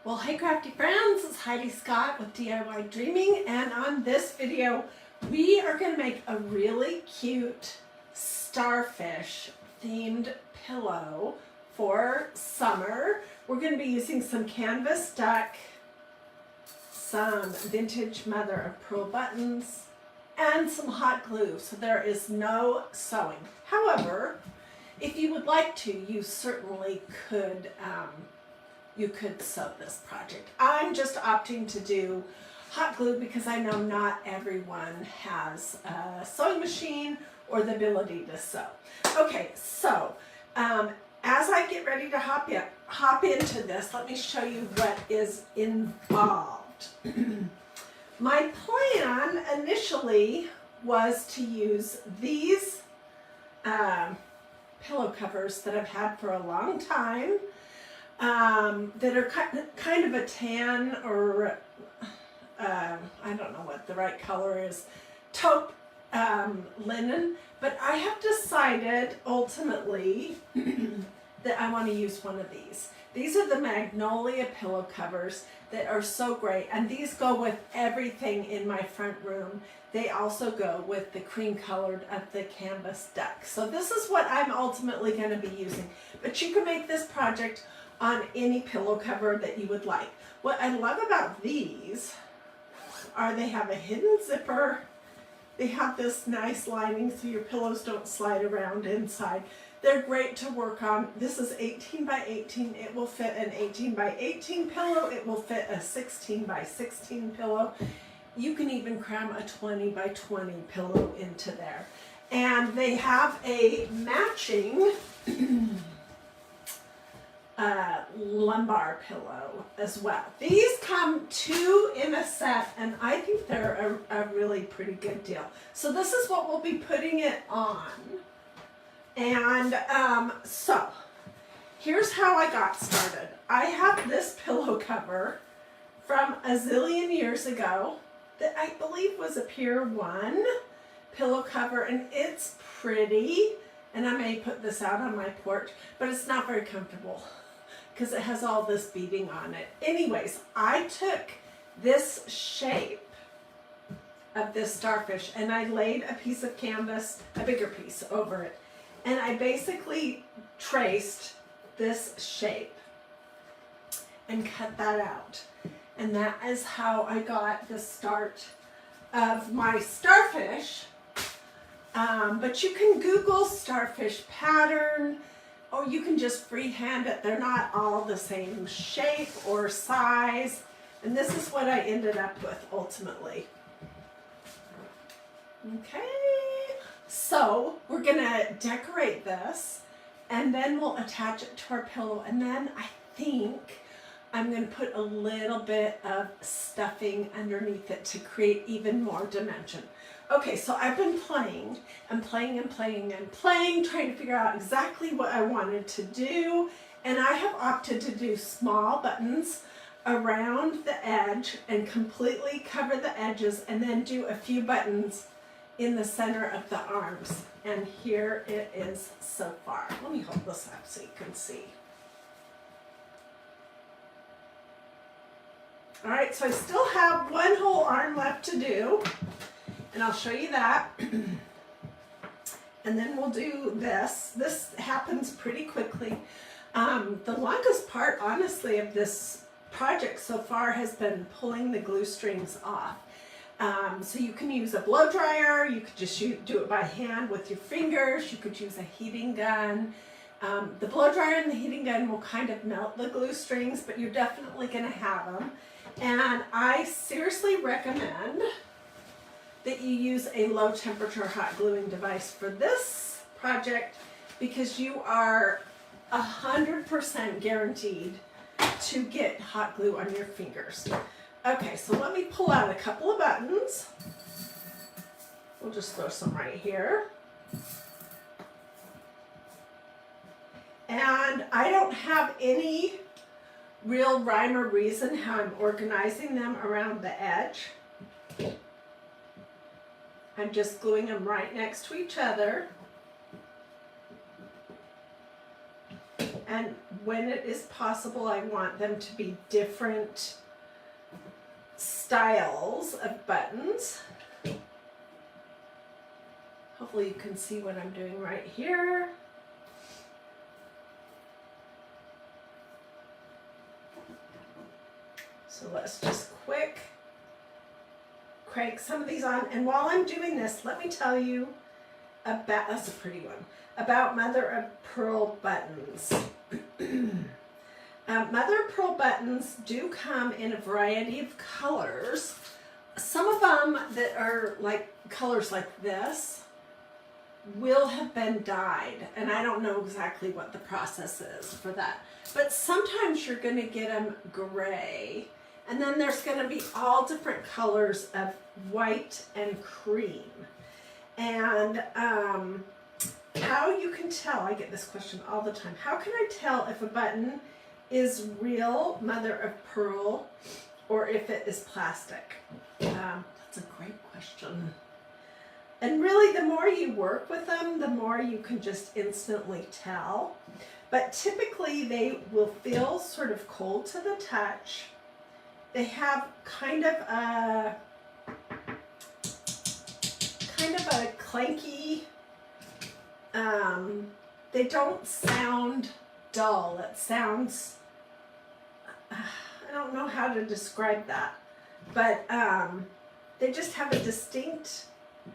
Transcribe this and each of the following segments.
Well, hey crafty friends, it's Hiedi Scott with DiyDreaming, and on this video we are going to make a really cute starfish themed pillow for summer. We're going to be using some canvas duck, some vintage mother of pearl buttons, and some hot glue, so there is no sewing. However, if you would like to, you certainly could sew this project. I'm just opting to do hot glue because I know not everyone has a sewing machine or the ability to sew. Okay, so as I get ready to hop into this, let me show you what is involved. My plan initially was to use these pillow covers that I've had for a long time, that are kind of a tan, or I don't know what the right color is, taupe linen, but I have decided ultimately that I want to use one of these. These are the magnolia pillow covers that are so great, and these go with everything in my front room. They also go with the cream colored of the canvas duck. So this is what I'm ultimately going to be using, but you can make this project on any pillow cover that you would like. What I love about these are they have a hidden zipper. They have this nice lining so your pillows don't slide around inside. They're great to work on. This is 18 by 18. It will fit an 18 by 18 pillow. It will fit a 16 by 16 pillow. You can even cram a 20 by 20 pillow into there. And they have a matching lumbar pillow as well. These come two in a set, and I think they're a really pretty good deal. So this is what we'll be putting it on. And so here's how I got started. I have this pillow cover from a zillion years ago that I believe was a Pier 1 pillow cover, and it's pretty, and I may put this out on my porch, but it's not very comfortable because it has all this beading on it. Anyways, I took this shape of this starfish and I laid a piece of canvas, a bigger piece, over it, and I basically traced this shape and cut that out. And that is how I got the start of my starfish. But you can Google starfish pattern, or you can just freehand it. They're not all the same shape or size. And this is what I ended up with ultimately. Okay, so we're gonna decorate this, and then we'll attach it to our pillow, and then I think I'm going to put a little bit of stuffing underneath it to create even more dimension. Okay, so I've been playing and playing and playing and playing, trying to figure out exactly what I wanted to do, and I have opted to do small buttons around the edge and completely cover the edges, and then do a few buttons in the center of the arms. And here it is so far. Let me hold this up so you can see. All right, so I still have one whole arm left to do, and I'll show you that. And then we'll do this. This happens pretty quickly. The longest part, honestly, of this project so far has been pulling the glue strings off. So you can use a blow dryer, you could just do it by hand with your fingers, you could use a heating gun. The blow dryer and the heating gun will kind of melt the glue strings, but you're definitely going to have them. And I seriously recommend that you use a low temperature hot gluing device for this project, because you are 100% guaranteed to get hot glue on your fingers. Okay, so let me pull out a couple of buttons. We'll just throw some right here. And I don't have any real rhyme or reason how I'm organizing them around the edge. I'm just gluing them right next to each other. And when it is possible, I want them to be different styles of buttons. Hopefully you can see what I'm doing right here. So let's just crank some of these on. And while I'm doing this, let me tell you about, that's a pretty one, about mother of pearl buttons. Mother of pearl buttons do come in a variety of colors. Some of them that are like colors like this will have been dyed, and I don't know exactly what the process is for that. But sometimes you're going to get them gray, and then there's going to be all different colors of white and cream. And how you can tell, I get this question all the time, how can I tell if a button is real mother of pearl or if it is plastic? That's a great question. And really, the more you work with them, the more you can just instantly tell. But typically they will feel sort of cold to the touch. They have kind of a clanky, they don't sound dull. It sounds, I don't know how to describe that, but they just have a distinct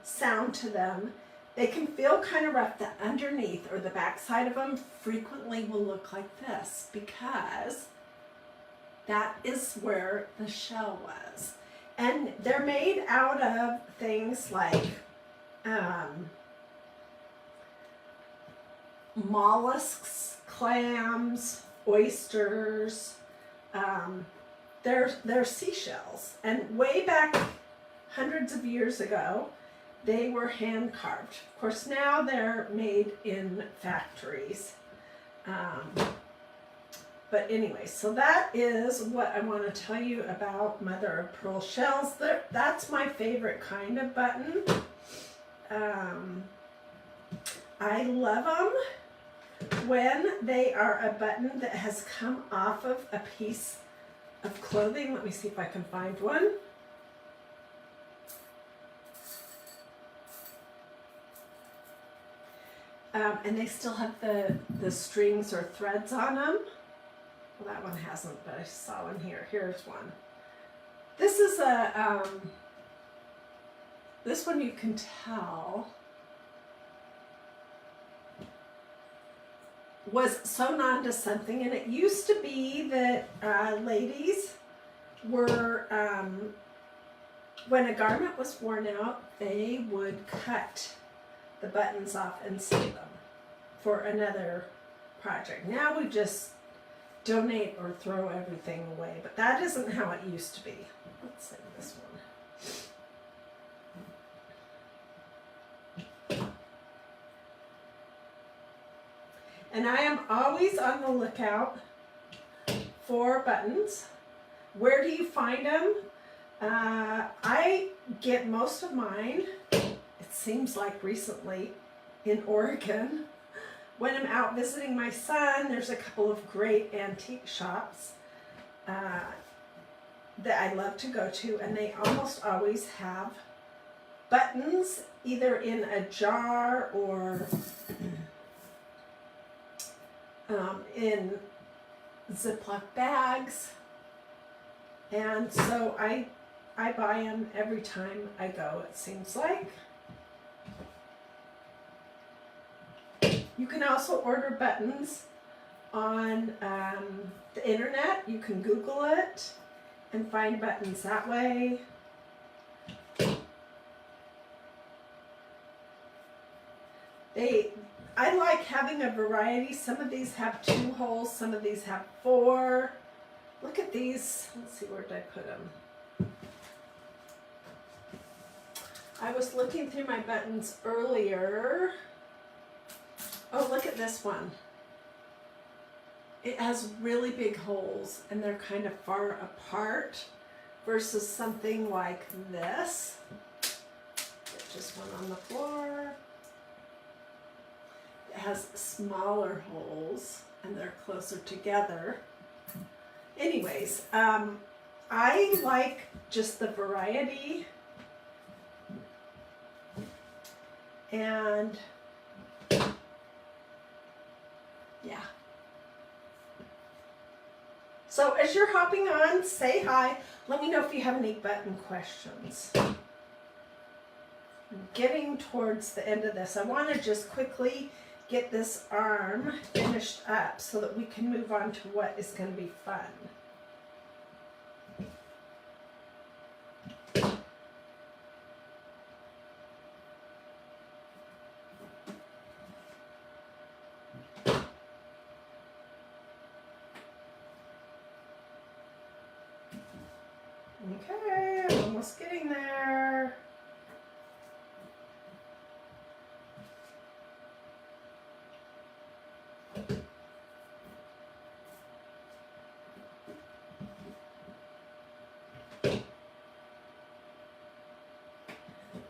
sound to them. They can feel kind of rough. The underneath or the back side of them frequently will look like this because that is where the shell was. And they're made out of things like mollusks, clams, oysters. They're seashells. And way back hundreds of years ago, they were hand carved. Of course, now they're made in factories. But anyway, so that is what I want to tell you about mother of pearl shells. That's my favorite kind of button. I love them when they are a button that has come off of a piece of clothing. Let me see if I can find one. And they still have the strings or threads on them. Well, that one hasn't, but I saw one here. Here's one. This is a, this one you can tell was sewn onto something, and it used to be that ladies were, when a garment was worn out, they would cut the buttons off and sew them for another project. Now we just donate or throw everything away, but that isn't how it used to be. Let's save this one. And I am always on the lookout for buttons. Where do you find them? I get most of mine, it seems like recently, in Oregon. When I'm out visiting my son, there's a couple of great antique shops that I love to go to, and they almost always have buttons either in a jar or in Ziploc bags. And so I buy them every time I go, it seems like. You can also order buttons on the internet. You can Google it and find buttons that way. I like having a variety. Some of these have 2 holes, some of these have 4. Look at these. Let's see, where did I put them? I was looking through my buttons earlier. Oh, look at this one. It has really big holes and they're kind of far apart versus something like this. There's just one on the floor. It has smaller holes. and they're closer together. Anyways, I like just the variety, and yeah. So as you're hopping on, say hi. Let me know if you have any button questions. I'm getting towards the end of this. I want to just quickly get this arm finished up so that we can move on to what is going to be fun. Okay, I'm almost getting there.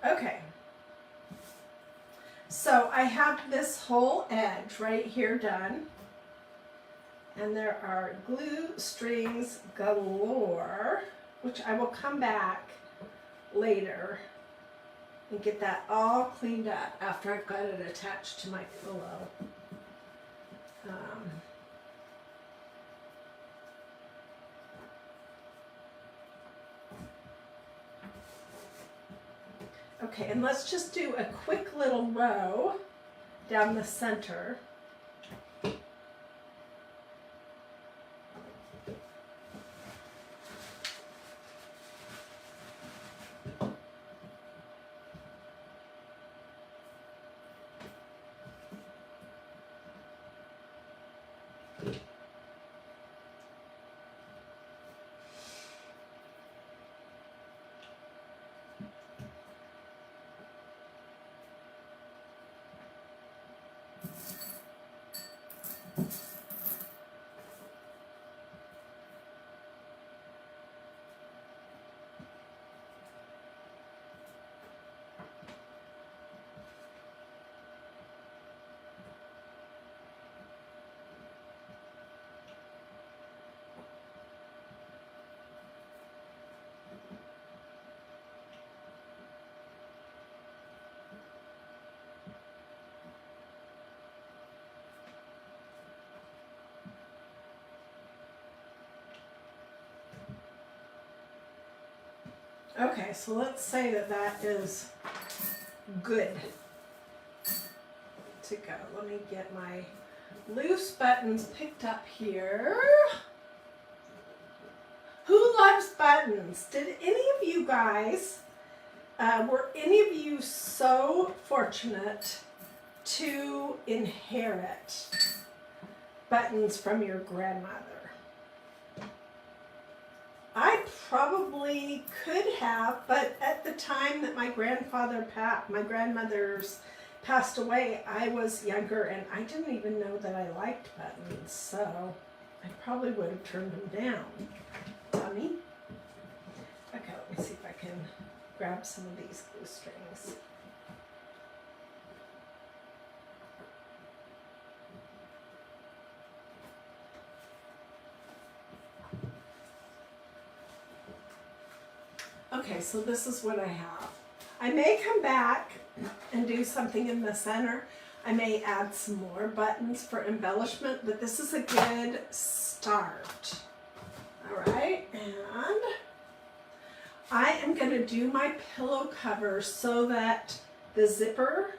Okay, so I have this whole edge right here done, and there are glue strings galore, which I will come back later and get that all cleaned up after I've got it attached to my pillow. Okay, and let's just do a quick little row down the center. Okay, so let's say that that is good to go. Let me get my loose buttons picked up here. Who loves buttons? Did any of you guys, were any of you so fortunate to inherit buttons from your grandmother? I probably could have, but at the time that my grandmother's passed away, I was younger and I didn't even know that I liked buttons, so I probably would have turned them down. Dummy. Okay, let me see if I can grab some of these glue strings. Okay, so this is what I have. I may come back and do something in the center. I may add some more buttons for embellishment, but this is a good start. All right, and I am going to do my pillow cover so that the zipper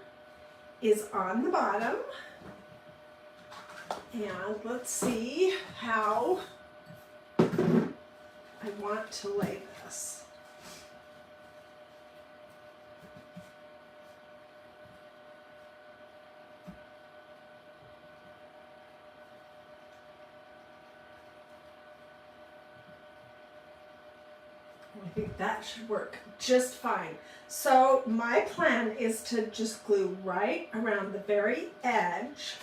is on the bottom. And let's see how I want to lay this. I think that should work just fine. So my plan is to just glue right around the very edge.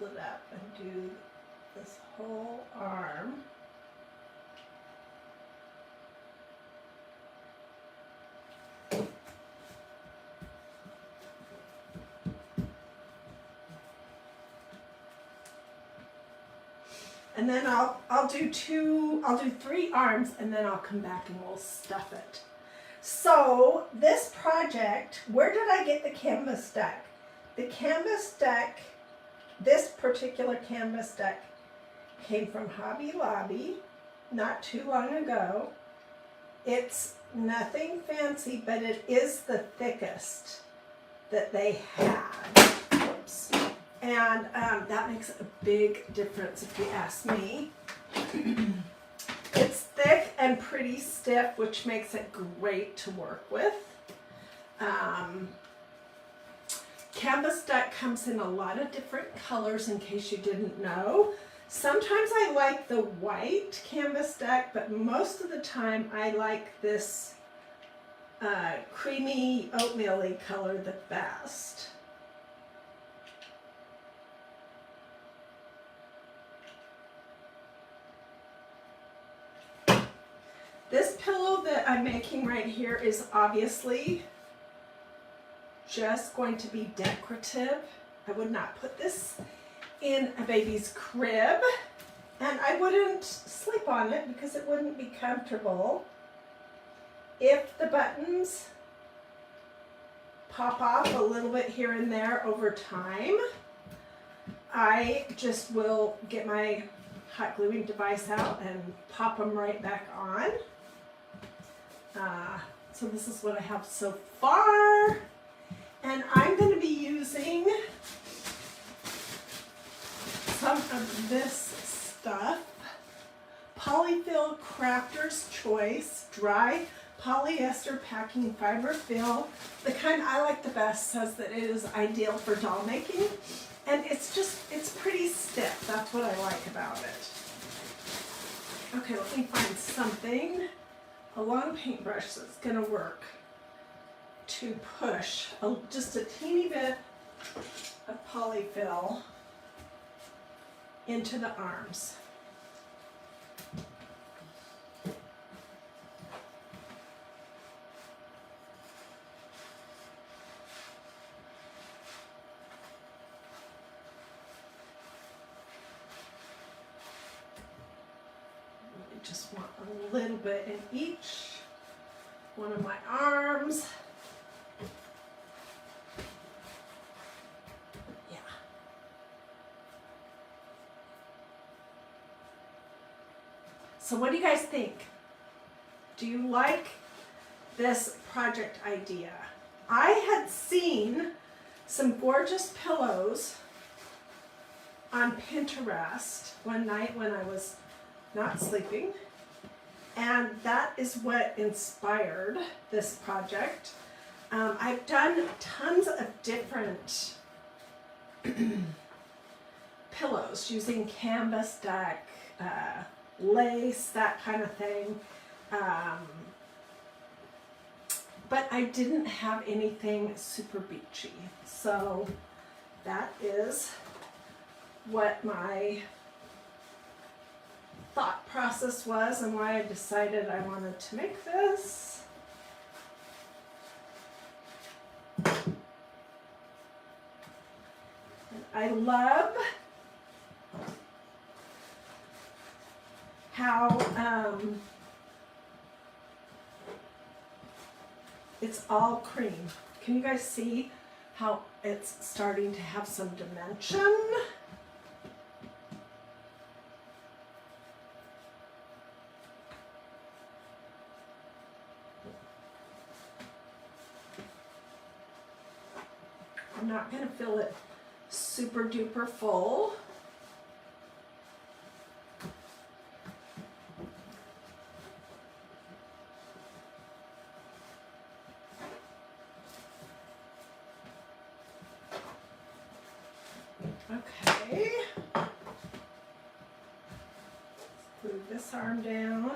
it up and do this whole arm. And then I'll do 3 arms, and then I'll come back and we'll stuff it. So this project, where did I get the canvas deck? The canvas deck, this particular canvas deck came from Hobby Lobby not too long ago. It's nothing fancy, but it is the thickest that they had. Oops. And that makes a big difference if you ask me. It's thick and pretty stiff, which makes it great to work with. Canvas deck comes in a lot of different colors, in case you didn't know. Sometimes I like the white canvas deck, but most of the time I like this creamy oatmeal-y color the best. This pillow that I'm making right here is obviously just going to be decorative. I would not put this in a baby's crib, and I wouldn't sleep on it because it wouldn't be comfortable. If the buttons pop off a little bit here and there over time, I just will get my hot gluing device out and pop them right back on. So this is what I have so far, and I'm going to be using some of this stuff. Polyfill Crafter's Choice Dry Polyester Packing Fiber Fill. The kind I like the best says that it is ideal for doll making, and it's pretty stiff. That's what I like about it. Okay, let me find something. A long paintbrush that's going to work to push just a teeny bit of polyfill into the arms. I just want a little bit in each one of my arms. Yeah. So what do you guys think? Do you like this project idea? I had seen some gorgeous pillows on Pinterest one night when I was not sleeping, and that is what inspired this project. I've done tons of different pillows using canvas deck, lace, that kind of thing, but I didn't have anything super beachy, so that is what my thought process was and why I decided I wanted to make this. And I love how it's all cream. Can you guys see how it's starting to have some dimension? I'm not going to fill it super duper full. Okay. Glue this arm down.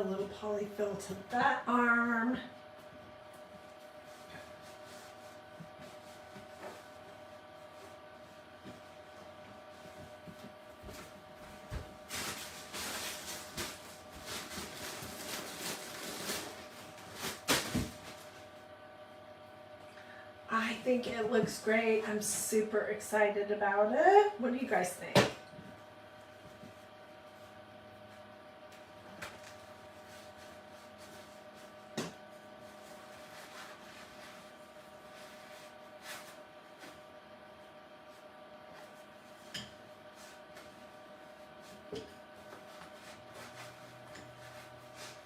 a little polyfill to that arm. I think it looks great. I'm super excited about it. What do you guys think?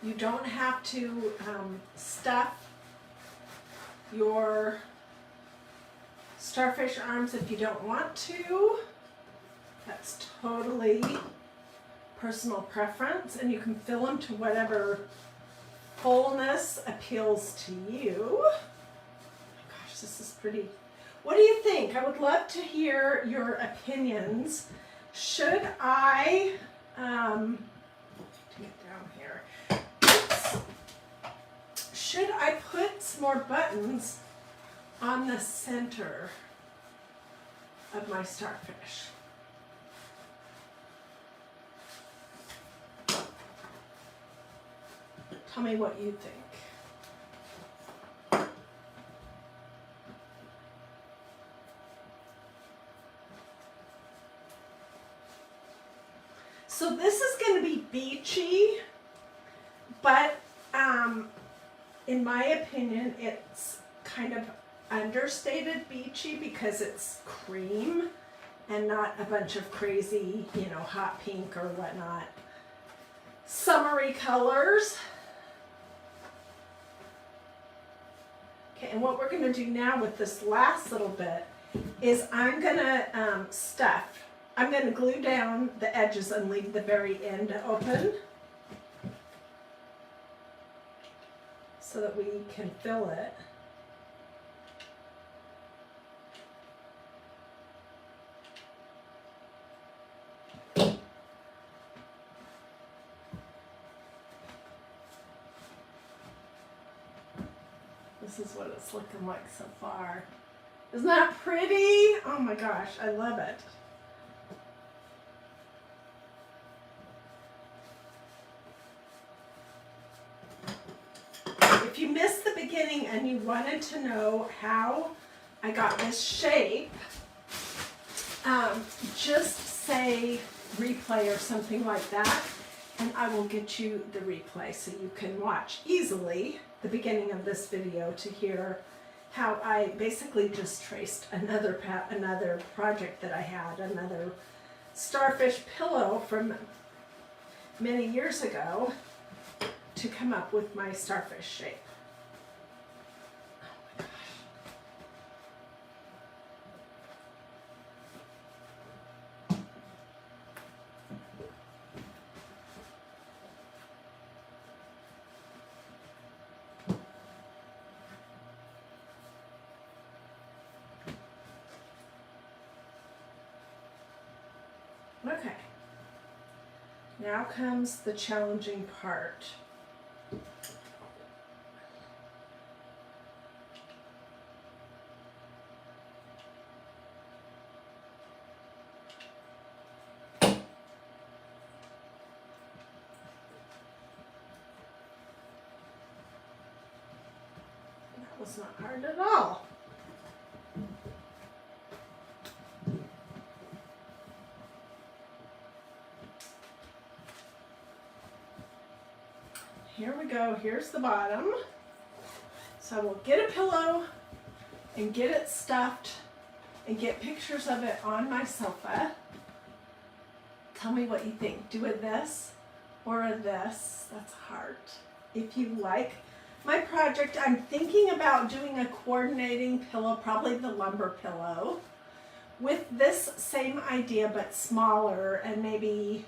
You don't have to stuff your starfish arms if you don't want to. That's totally personal preference, and you can fill them to whatever fullness appeals to you. Oh my gosh, this is pretty. What do you think? I would love to hear your opinions. Should I get down here? Oops. Should I put some more buttons on the center of my starfish? Tell me what you think. So this is going to be beachy, but in my opinion, it's kind of understated beachy because it's cream and not a bunch of crazy, you know, hot pink or whatnot. Summery colors. Okay, and what we're going to do now with this last little bit is I'm going to I'm going to glue down the edges and leave the very end open so that we can fill it. This is what it's looking like so far. Isn't that pretty? Oh my gosh, I love it. If you missed the beginning and you wanted to know how I got this shape, just say replay or something like that, and I will get you the replay so you can watch easily the beginning of this video to hear how I basically just traced another project that I had, another starfish pillow from many years ago to come up with my starfish shape. Oh my gosh. Okay, now comes the challenging part. That was not hard at all. Here we go, here's the bottom. So we'll get a pillow and get it stuffed and get pictures of it on my sofa. Tell me what you think. Do a this or a this. That's a heart. If you like my project, I'm thinking about doing a coordinating pillow, probably the lumber pillow, with this same idea but smaller, and maybe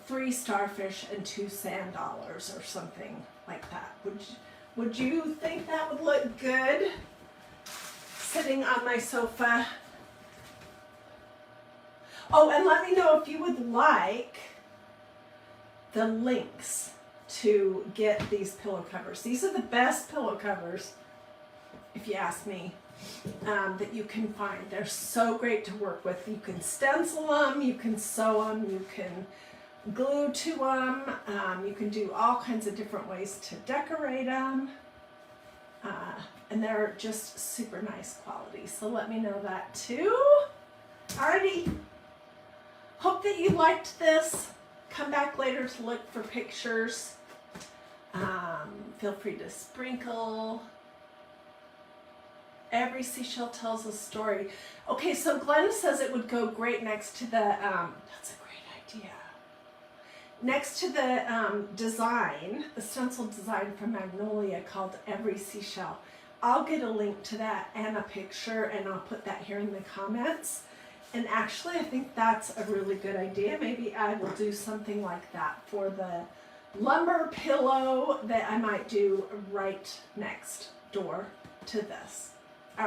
3 starfish and 2 sand dollars or something like that. Would you think that would look good sitting on my sofa? Oh, and let me know if you would like the links to get these pillow covers. These are the best pillow covers, if you ask me, that you can find. They're so great to work with. You can stencil them, you can sew them, you can glue to them, you can do all kinds of different ways to decorate them, and they're just super nice quality. So let me know that too. Alrighty, hope that you liked this. Come back later to look for pictures. Feel free to sprinkle. Every seashell tells a story. Okay, so Glenn says it would go great next to the, that's a great idea. Next to the design, the stencil design from Magnolia called Every Seashell. I'll get a link to that and a picture, and I'll put that here in the comments. And actually, I think that's a really good idea. Maybe I will do something like that for the lumber pillow that I might do right next door to this.